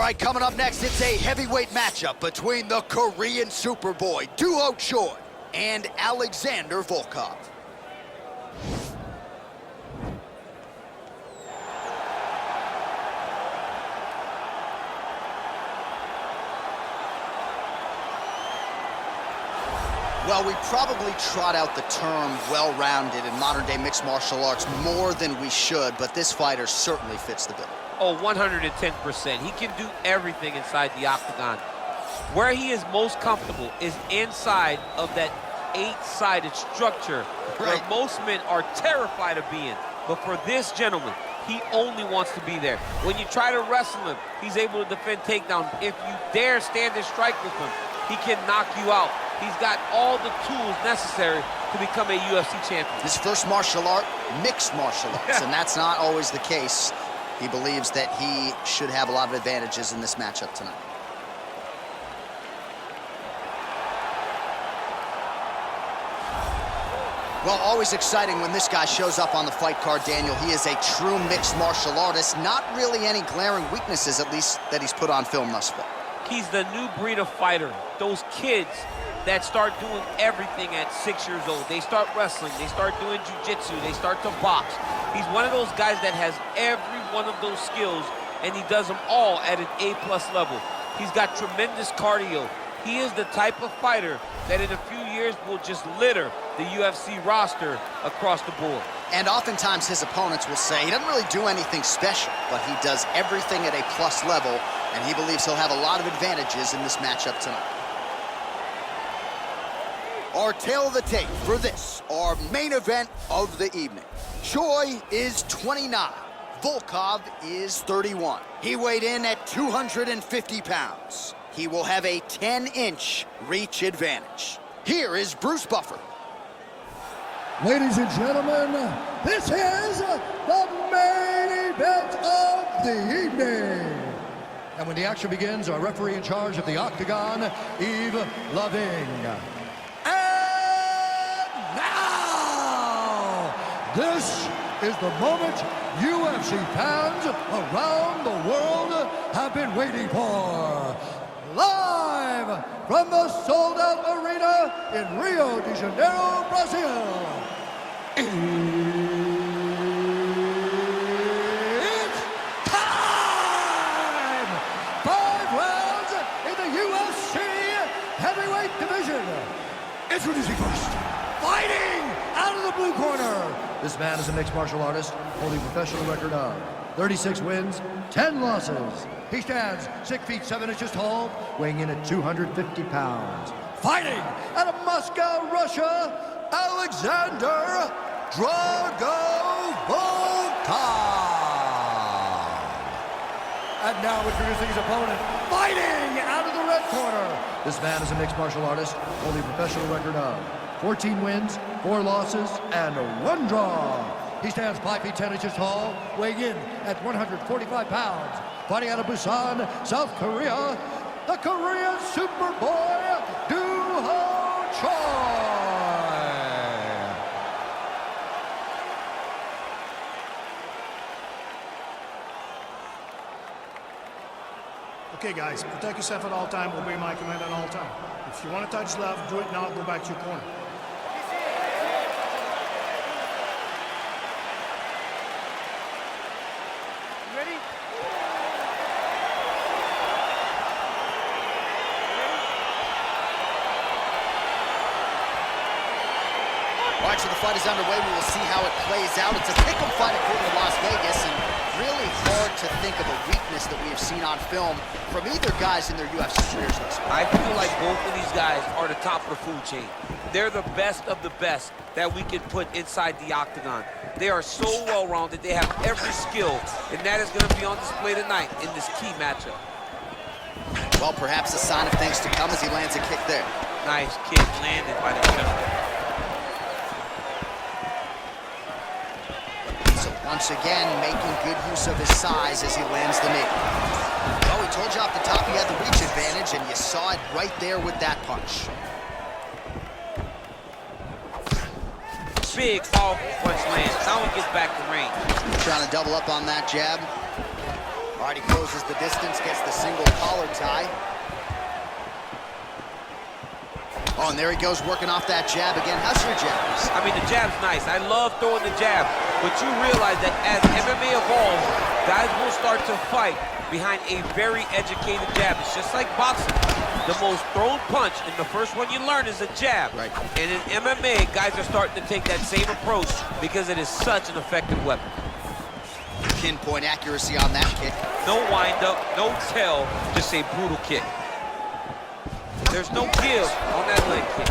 right, coming up next, it's a heavyweight matchup between the Korean Superboy, Doo-ho-Choi, and Alexander Volkov. Well, we probably trot out the term well-rounded in modern-day mixed martial arts more than we should, but this fighter certainly fits the bill. Oh, 110%. He can do everything inside the octagon. Where he is most comfortable is inside of that 8-sided structure, where most men are terrified of being. But for this gentleman, he only wants to be there. When you try to wrestle him, he's able to defend takedown. If you dare stand and strike with him, he can knock you out. He's got all the tools necessary to become a UFC champion. His first martial art, mixed martial arts, and that's not always the case. He believes that he should have a lot of advantages in this matchup tonight. Well, always exciting when this guy shows up on the fight card, Daniel. He is a true mixed martial artist. Not really any glaring weaknesses, at least, that he's put on film thus far. He's the new breed of fighter. Those kids that start doing everything at 6 years old. They start wrestling, they start doing jiu-jitsu, they start to box. He's one of those guys that has every one of those skills, and he does them all at an A+ level. He's got tremendous cardio. He is the type of fighter that in a few years will just litter the UFC roster across the board. And oftentimes his opponents will say he doesn't really do anything special, but he does everything at a plus level, and he believes he'll have a lot of advantages in this matchup tonight. Our tail of the tape for this, our main event of the evening. Choi is 29, Volkov is 31. He weighed in at 250 pounds. He will have a 10-inch reach advantage. Here is Bruce Buffer. Ladies and gentlemen, this is the main event of the evening. And when the action begins, our referee in charge of the octagon, Yves Loving. This is the moment UFC fans around the world have been waiting for. Live from the sold-out arena in Rio de Janeiro, Brazil. It's time! 5 rounds in the UFC heavyweight division. Introducing first, fighting out of the blue corner. This man is a mixed martial artist, holding a professional record of 36 wins, 10 losses. He stands 6 feet 7 inches tall, weighing in at 250 pounds. Fighting out of Moscow, Russia, Alexander Drago Volkov. And now introducing his opponent, fighting out of the red corner. This man is a mixed martial artist, holding a professional record of 14 wins, 4 losses, and 1 draw. He stands 5 feet 10 inches tall, weighing in at 145 pounds. Fighting out of Busan, South Korea, the Korean Superboy, Doo-ho-Choi. Okay, guys, protect yourself at all time, obey my command at all time. If you want to touch left, do it now, go back to your corner. Ready? All right, so the fight is underway. We will see how it plays out. It's a pick'em fight according to Las Vegas, and really hard to think of a weakness that we have seen on film from either guys in their UFC careers thus far. I feel like both of these guys are the top of the food chain. They're the best of the best that we can put inside the octagon. They are so well-rounded. They have every skill, and that is going to be on display tonight in this key matchup. Well, perhaps a sign of things to come as he lands a kick there. Nice kick landed by the gentleman. So once again, making good use of his size as he lands the knee. Well, we told you off the top he had the reach advantage, and you saw it right there with that punch. Big, powerful punch lands. Now he gets back to range. Trying to double up on that jab. All right, he closes the distance, gets the single collar tie. Oh, and there he goes, working off that jab again. How's your jabs? I mean, the jab's nice. I love throwing the jab. But you realize that as MMA evolves, guys will start to fight behind a very educated jab. It's just like boxing. The most thrown punch, and the first one you learn is a jab. Right. And in MMA, guys are starting to take that same approach because it is such an effective weapon. Pinpoint accuracy on that kick. No wind-up, no tell, just a brutal kick. There's no give on that leg kick.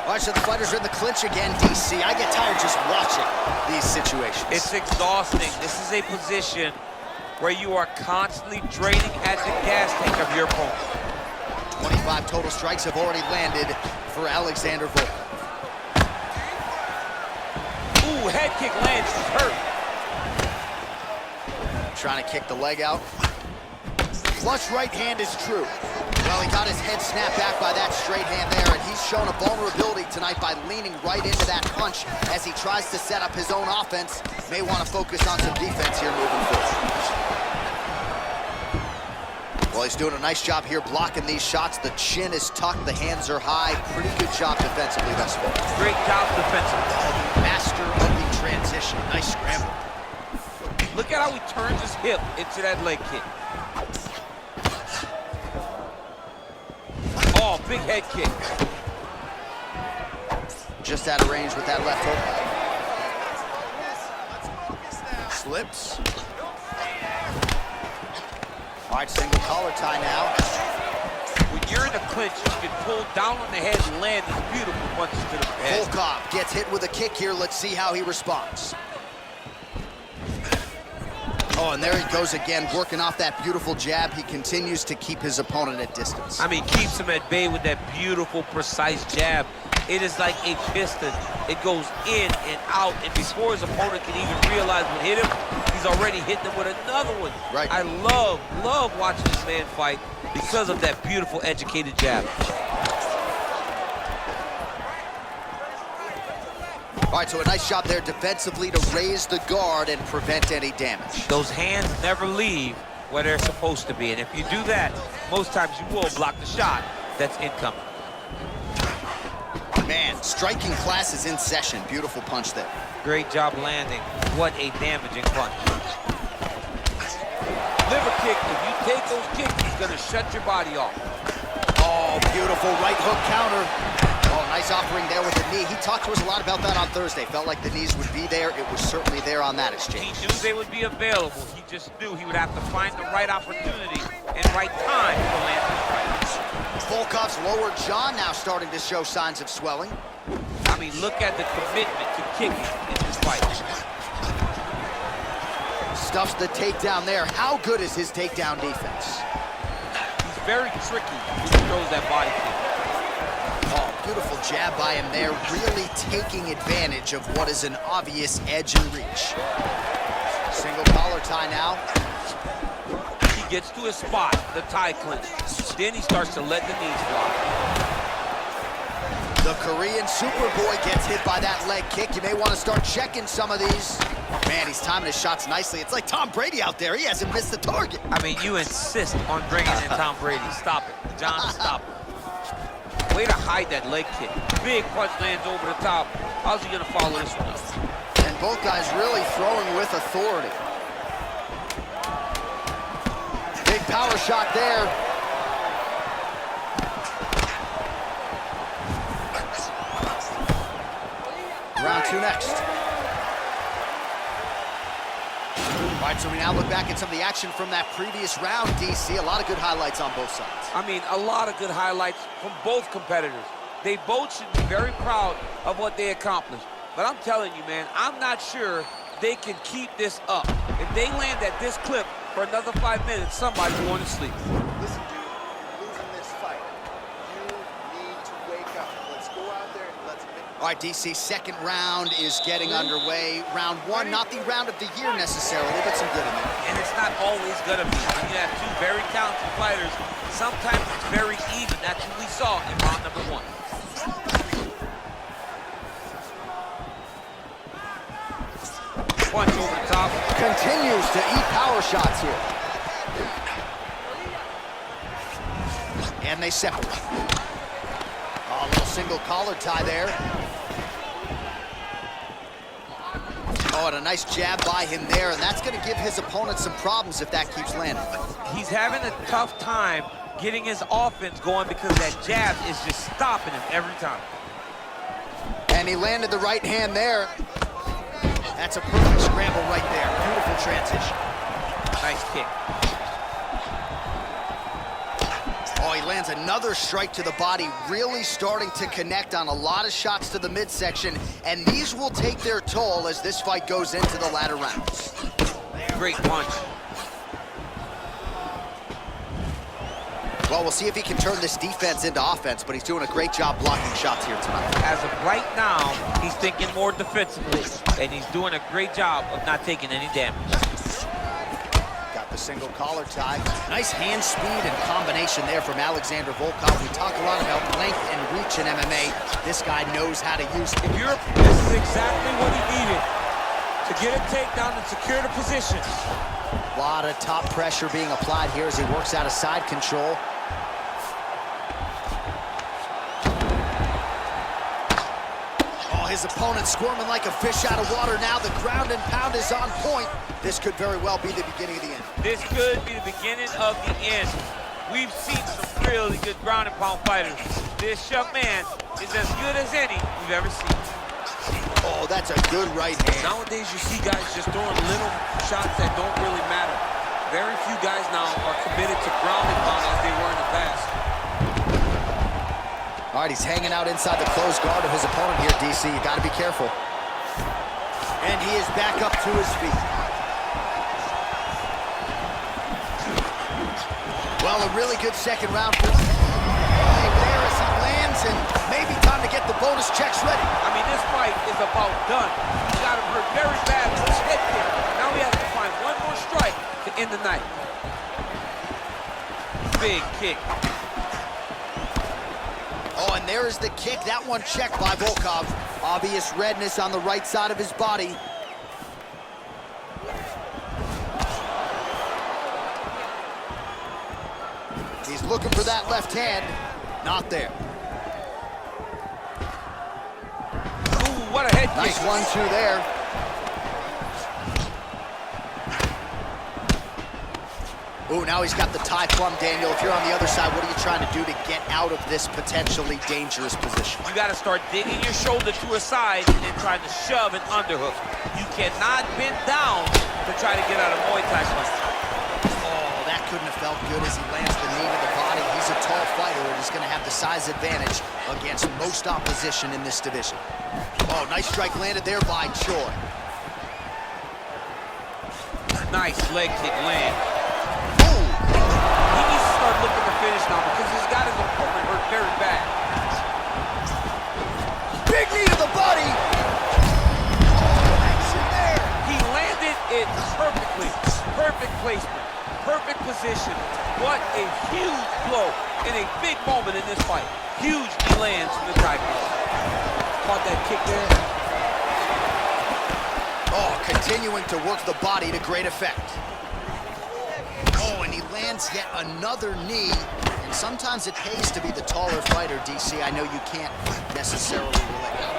All right, so the fighters are in the clinch again, DC. I get tired just watching these situations. It's exhausting. This is a position where you are constantly draining at the gas tank of your opponent. 25 total strikes have already landed for Alexander Volkov. Ooh, head kick lands, he's hurt. Trying to kick the leg out. Flush right hand is true. Well, he got his head snapped back by that straight hand there, and he's shown a vulnerability tonight by leaning right into that punch as he tries to set up his own offense. May want to focus on some defense here moving forward. Well, he's doing a nice job here blocking these shots. The chin is tucked, the hands are high. Pretty good job defensively thus far. Great job defensively. Master of the transition. Nice scramble. Look at how he turns his hip into that leg kick. Oh, big head kick. Just out of range with that left hook. Slips. All right, single collar tie now. When you're in a clinch, you can pull down on the head and land these beautiful punches to the head. Volkov gets hit with a kick here. Let's see how he responds. Oh, and there he goes again, working off that beautiful jab. He continues to keep his opponent at distance. I mean, keeps him at bay with that beautiful, precise jab. It is like a piston. It goes in and out, and before his opponent can even realize what hit him, he's already hit them with another one. Right. I love watching this man fight because of that beautiful, educated jab. All right, so a nice job there defensively to raise the guard and prevent any damage. Those hands never leave where they're supposed to be, and if you do that, most times you will block the shot that's incoming. Man, striking class is in session. Beautiful punch there. Great job landing. What a damaging punch. Liver kick, if you take those kicks, he's gonna shut your body off. Oh, beautiful right hook counter. Oh, nice offering there with the knee. He talked to us a lot about that on Thursday. Felt like the knees would be there. It was certainly there on that exchange. He knew they would be available. He just knew he would have to find the right opportunity and right time to land the strike. Volkov's lower jaw now starting to show signs of swelling. I mean, look at the commitment to kicking in this fight. Stuffs the takedown there. How good is his takedown defense? He's very tricky when he throws that body kick. Oh, beautiful jab by him there, really taking advantage of what is an obvious edge and reach. Single collar tie now. He gets to his spot, the tie clinch. Then he starts to let the knees fly. The Korean Superboy gets hit by that leg kick. You may want to start checking some of these. Man, he's timing his shots nicely. It's like Tom Brady out there. He hasn't missed the target. I mean, you insist on bringing in Tom Brady. Stop it. John, stop it. Way to hide that leg kick. Big punch lands over the top. How's he going to follow this one up? And both guys really throwing with authority. Big power shot there. Round two next. All right, so we now look back at some of the action from that previous round, DC. A lot of good highlights on both sides. I mean, a lot of good highlights from both competitors. They both should be very proud of what they accomplished. But I'm telling you, man, I'm not sure they can keep this up. If they land at this clip for another 5 minutes, somebody's going to sleep. Listen, dude, losing this fight. You need to wake up. Let's go out there and let's make... All right, DC, second round is getting underway. Round one, not the round of the year necessarily, but some good in there. And it's not always going to be. When you have two very talented fighters, sometimes it's very even. That's what we saw in round number one. Punch over the top. Continues to eat power shots here. And they separate. Oh, a little single collar tie there. Oh, and a nice jab by him there, and that's going to give his opponent some problems if that keeps landing. He's having a tough time getting his offense going because that jab is just stopping him every time. And he landed the right hand there. That's a perfect scramble right there. Beautiful transition. Nice kick. Oh, he lands another strike to the body, really starting to connect on a lot of shots to the midsection, and these will take their toll as this fight goes into the latter rounds. Great punch. Well, we'll see if he can turn this defense into offense, but he's doing a great job blocking shots here tonight. As of right now, he's thinking more defensively, and he's doing a great job of not taking any damage. Got the single collar tie. Nice hand speed and combination there from Alexander Volkov. We talk a lot about length and reach in MMA. This guy knows how to use it. This is exactly what he needed to get a takedown and secure the position. A lot of top pressure being applied here as he works out of side control. His opponent squirming like a fish out of water now. The ground and pound is on point. This could very well be the beginning of the end. This could be the beginning of the end. We've seen some really good ground and pound fighters. This young man is as good as any we've ever seen. Oh, that's a good right hand. Nowadays, you see guys just throwing little shots that don't really matter. Very few guys now are committed to ground and pound as they were in the past. All right, he's hanging out inside the closed guard of his opponent here, DC. You got to be careful. And he is back up to his feet. Well, a really good second round for him. Right there as he lands, and maybe time to get the bonus checks ready. I mean, this fight is about done. He got him hurt very bad with his head kick. Now he has to find one more strike to end the night. Big kick. Oh, and there is the kick. That one checked by Volkov. Obvious redness on the right side of his body. He's looking for that left hand. Not there. Ooh, what a head kick. Nice 1-2 there. Ooh, now he's got the tie plum, Daniel. If you're on the other side, what are you trying to do to get out of this potentially dangerous position? You got to start digging your shoulder to a side and then trying to shove an underhook. You cannot bend down to try to get out of Muay Thai punch. Oh, that couldn't have felt good as he lands the knee to the body. He's a tall fighter and he's going to have the size advantage against most opposition in this division. Oh, nice strike landed there by Choi. Nice leg kick land. Looking to finish now because he's got his opponent hurt very bad. Big knee to the body. Oh, action there. He landed it perfectly. Perfect placement. Perfect position. What a huge blow in a big moment in this fight. Huge he lands from the tiger. Caught that kick there. Oh, continuing to work the body to great effect. Oh, and he lands yet another knee, and sometimes it pays to be the taller fighter, DC. I know you can't necessarily relate.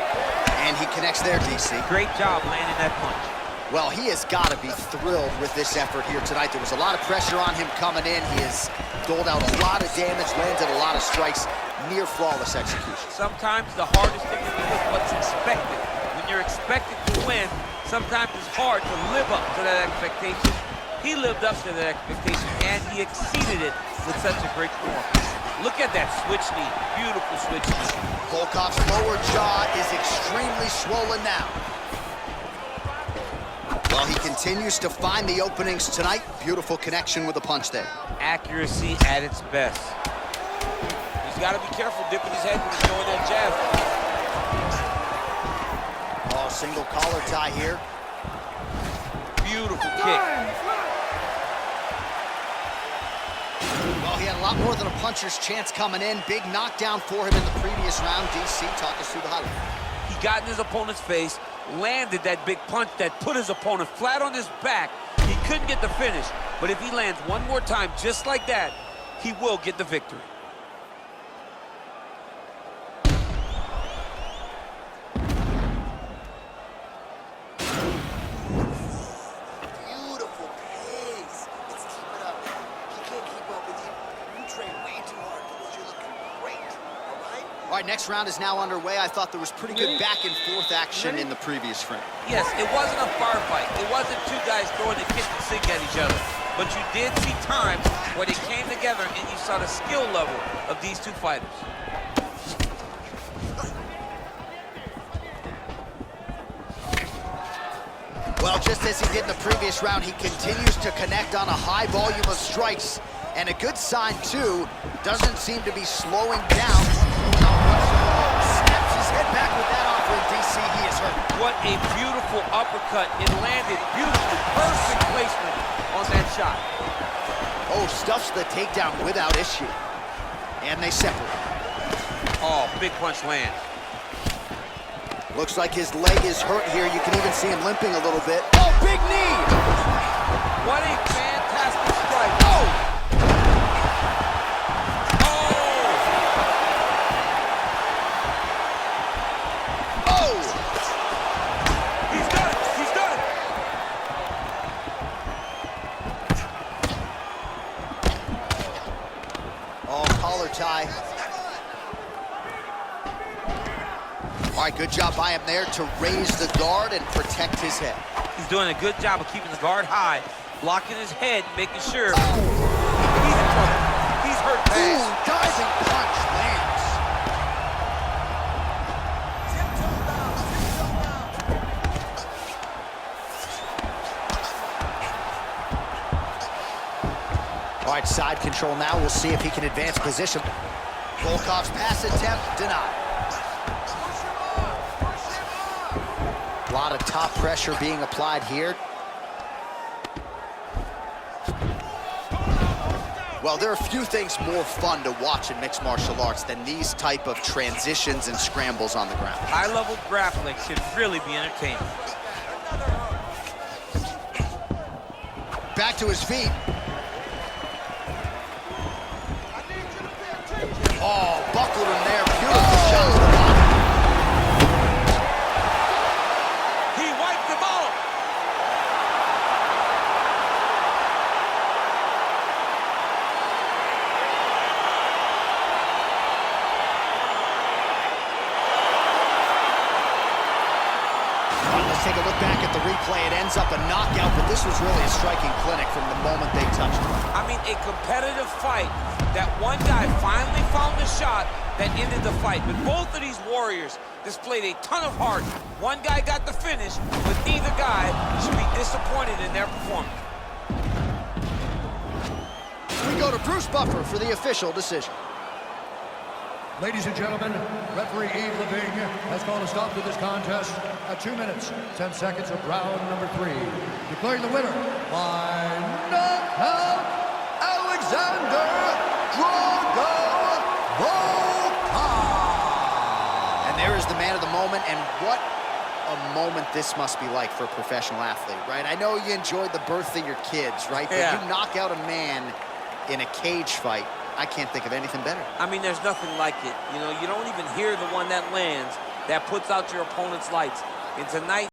And he connects there, DC. Great job landing that punch. Well, he has got to be thrilled with this effort here tonight. There was a lot of pressure on him coming in. He has doled out a lot of damage, landed a lot of strikes, near flawless execution. Sometimes the hardest thing to do is what's expected. When you're expected to win, sometimes it's hard to live up to that expectation. He lived up to that expectation, and he exceeded it with such a great performance. Look at that switch knee. Beautiful switch knee. Volkov's lower jaw is extremely swollen now. Well, he continues to find the openings tonight. Beautiful connection with the punch there. Accuracy at its best. He's got to be careful dipping his head when he's throwing that jab. Oh, single collar tie here. Beautiful kick. Well, he had a lot more than a puncher's chance coming in. Big knockdown for him in the previous round. DC, talk us through the highlight. He got in his opponent's face, landed that big punch that put his opponent flat on his back. He couldn't get the finish, but if he lands one more time just like that, he will get the victory. right, next round is now underway. I thought there was pretty good back and forth action in the previous frame. Yes, it wasn't a firefight. It wasn't two guys throwing the kitchen sink at each other. But you did see times where they came together and you saw the skill level of these two fighters. Well, just as he did in the previous round, he continues to connect on a high volume of strikes. And a good sign, too, doesn't seem to be slowing down. Snaps his head back with that offering, DC. He is hurt. What a beautiful uppercut. It landed beautifully. Perfect placement on that shot. Oh, stuffs the takedown without issue. And they separate. Oh, big punch lands. Looks like his leg is hurt here. You can even see him limping a little bit. Oh, big knee! What a fantastic strike. Oh! Tie. All right, good job by him there to raise the guard and protect his head. He's doing a good job of keeping the guard high, blocking his head, making sure he's in trouble. He's hurt bad. Ooh, diving punch lands. All right, side control now. We'll see if he can advance position. Volkov's pass attempt denied. A lot of top pressure being applied here. Well, there are a few things more fun to watch in mixed martial arts than these type of transitions and scrambles on the ground. High-level grappling should really be entertaining. Back to his feet. Oh, buckled him there. Beautiful shot to the body. He wiped them off. Let's take a look back at the replay. It ends up a knockout, but this was really a striking clinic from the moment they touched him. I mean, a competitive fight. That one guy finally found the shot that ended the fight. But both of these warriors displayed a ton of heart. One guy got the finish, but neither guy should be disappointed in their performance. We go to Bruce Buffer for the official decision. Ladies and gentlemen, referee Yves Leving has called a stop to this contest at 2 minutes, 10 seconds of round number 3. Declaring the winner by knockout, Alexander Volkov. And there is the man of the moment, and what a moment this must be like for a professional athlete, right? I know you enjoyed the birth of your kids, right? Yeah. But you knock out a man in a cage fight. I can't think of anything better. I mean, there's nothing like it. You know, you don't even hear the one that lands, that puts out your opponent's lights. And tonight,